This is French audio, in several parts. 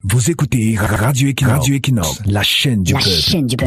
Vous écoutez Radio Equinox, la chaîne du peuple.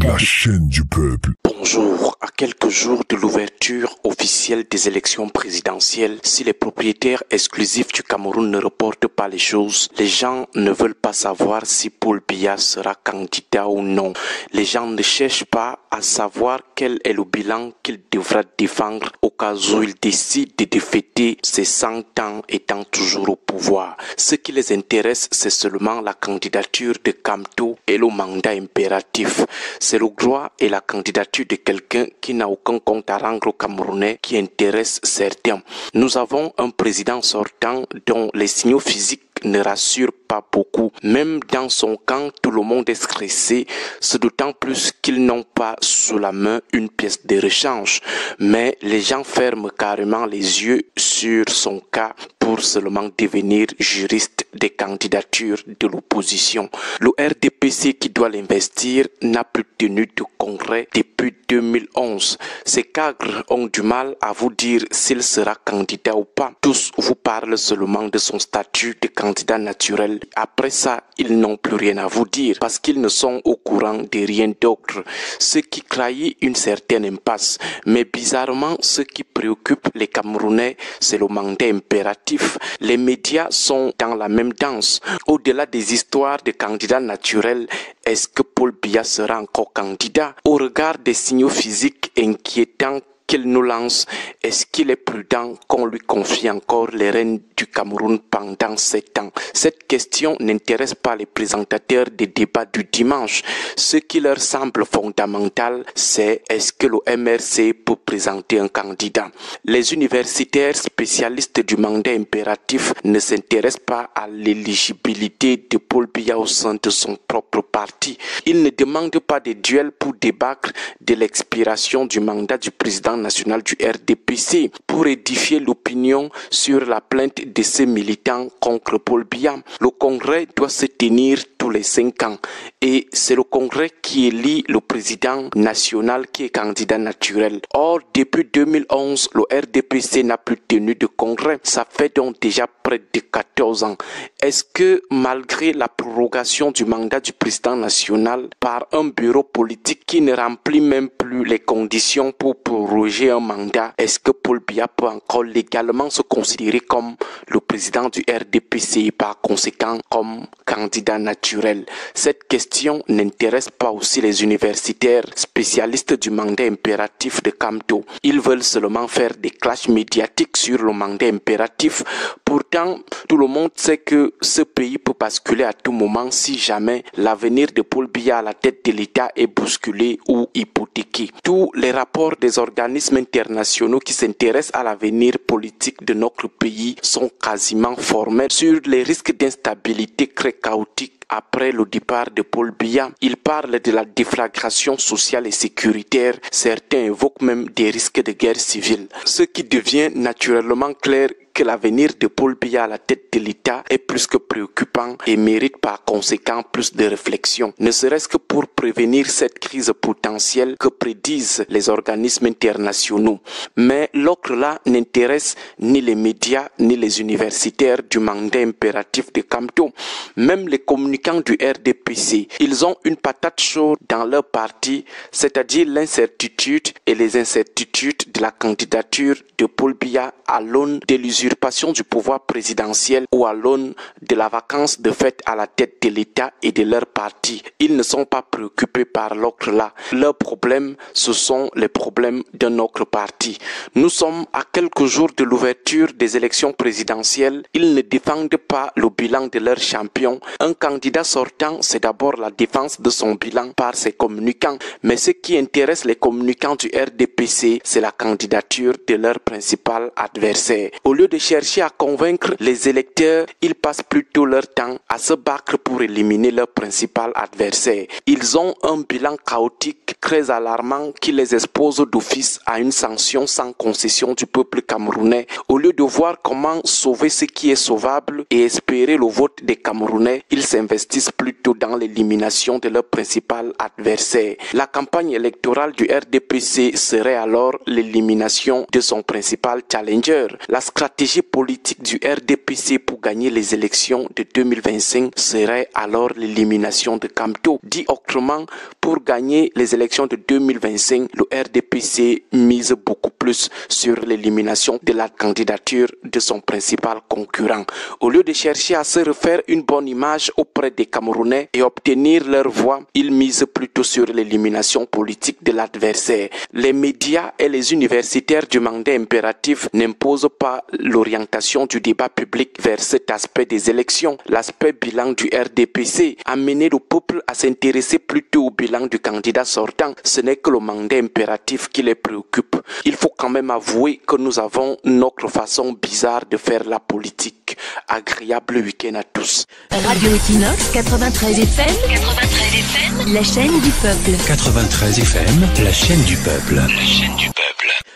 La chaîne du peuple. Bonjour. À quelques jours de l'ouverture officielle des élections présidentielles, si les propriétaires exclusifs du Cameroun ne reportent pas les choses, les gens ne veulent pas savoir si Paul Biya sera candidat ou non. Les gens ne cherchent pas à savoir quel est le bilan qu'il devra défendre au cas où il décide de défêter ses 100 ans étant toujours au pouvoir. Ce qui les intéresse, c'est seulement la candidature de Kamto et le mandat impératif. C'est le droit et la candidature de quelqu'un qui n'a aucun compte à rendre aux Camerounais qui intéresse certains. Nous avons un président sortant dont les signaux physiques ne rassurent pas beaucoup. Même dans son camp, tout le monde est stressé, c'est d'autant plus qu'ils n'ont pas sous la main une pièce de rechange. Mais les gens ferment carrément les yeux sur son cas pour seulement devenir juriste des candidatures de l'opposition. Le RDPC qui doit l'investir n'a plus tenu de congrès depuis 2011. Ces cadres ont du mal à vous dire s'il sera candidat ou pas. Tous vous parlent seulement de son statut de candidat naturel. Après ça, ils n'ont plus rien à vous dire parce qu'ils ne sont au courant de rien d'autre. Ce qui trahit une certaine impasse. Mais bizarrement, ce qui préoccupe les Camerounais, c'est le mandat impératif. Les médias sont dans la même danse. Au-delà des histoires de candidats naturels, est-ce que Paul Biya sera encore candidat? Au regard des signaux physiques inquiétants qu'il nous lance, est-ce qu'il est prudent qu'on lui confie encore les rênes du Cameroun pendant 7 ans? Cette question n'intéresse pas les présentateurs des débats du dimanche. Ce qui leur semble fondamental, c'est est-ce que le MRC peut présenter un candidat? Les universitaires spécialistes du mandat impératif ne s'intéressent pas à l'éligibilité de Paul Biya au sein de son propre parti. Ils ne demandent pas de duel pour débattre de l'expiration du mandat du président national du RDPC pour édifier l'opinion sur la plainte de ces militants contre Paul Biya. Le congrès doit se tenir tous les 5 ans et c'est le congrès qui élit le président national qui est candidat naturel. Or, depuis 2011, le RDPC n'a plus tenu de congrès. Ça fait donc déjà près de 14 ans. Est-ce que malgré la prorogation du mandat du président national par un bureau politique qui ne remplit même plus les conditions pour proroger un mandat, est-ce que Paul Biya peut encore légalement se considérer comme le président du RDPC et par conséquent comme candidat naturel? Cette question n'intéresse pas aussi les universitaires spécialistes du mandat impératif de Kamto. Ils veulent seulement faire des clashs médiatiques sur le mandat impératif. Pourtant, tout le monde sait que ce pays peut basculer à tout moment si jamais l'avenir de Paul Biya à la tête de l'État est bousculé ou hypothéqué. Tous les rapports des organismes internationaux qui s'intéressent à l'avenir politique de notre pays sont quasiment formels sur les risques d'instabilité très chaotique après le départ de Paul Biya. Il parle de la déflagration sociale et sécuritaire. Certains évoquent même des risques de guerre civile. Ce qui devient naturellement clair que l'avenir de Paul Biya à la tête de l'État est plus que préoccupant et mérite par conséquent plus de réflexion, ne serait-ce que pour prévenir cette crise potentielle que prédisent les organismes internationaux. Mais l'autre-là n'intéresse ni les médias ni les universitaires du mandat impératif de Kamto. Même les communicants du RDPC, ils ont une patate chaude dans leur parti, c'est-à-dire l'incertitude et les incertitudes de la candidature de Paul Biya à l'aune de l'usurpation du pouvoir présidentiel ou à l'aune de la vacance de fait à la tête de l'État et de leur parti. Ils ne sont pas préoccupés par l'autre-là. Leurs problèmes, ce sont les problèmes d'un autre parti. Nous sommes à quelques jours de l'ouverture des élections présidentielles. Ils ne défendent pas le bilan de leur champion. Un candidat sortant, c'est d'abord la défense de son bilan par ses communicants. Mais ce qui intéresse les communicants du RDPC, c'est la candidature de leur principal adversaire. Au lieu de chercher à convaincre les électeurs, ils passent plutôt leur temps à se battre pour éliminer leur principal adversaire. Ils ont un bilan chaotique très alarmant qui les expose d'office à une sanction sans concession du peuple camerounais. Au lieu de voir comment sauver ce qui est sauvable et espérer le vote des Camerounais, ils s'investissent plutôt dans l'élimination de leur principal adversaire. La campagne électorale du RDPC serait alors l'élimination de son principal challenger. La stratégie stratégie politique du RDPC pour gagner les élections de 2025 serait alors l'élimination de Kamto. Dit autrement, pour gagner les élections de 2025, le RDPC mise beaucoup plus sur l'élimination de la candidature de son principal concurrent. Au lieu de chercher à se refaire une bonne image auprès des Camerounais et obtenir leur voix, il mise plutôt sur l'élimination politique de l'adversaire. Les médias et les universitaires du mandat impératif n'imposent pas l'orientation du débat public vers cet aspect des élections. L'aspect bilan du RDPC a mené le peuple à s'intéresser plutôt au bilan du candidat sortant. Ce n'est que le mandat impératif qui les préoccupe. Il faut quand même avouer que nous avons notre façon bizarre de faire la politique. Agréable week-end à tous. Radio Equinox 93 FM, la chaîne du peuple. 93 FM, la chaîne du peuple. La chaîne du peuple.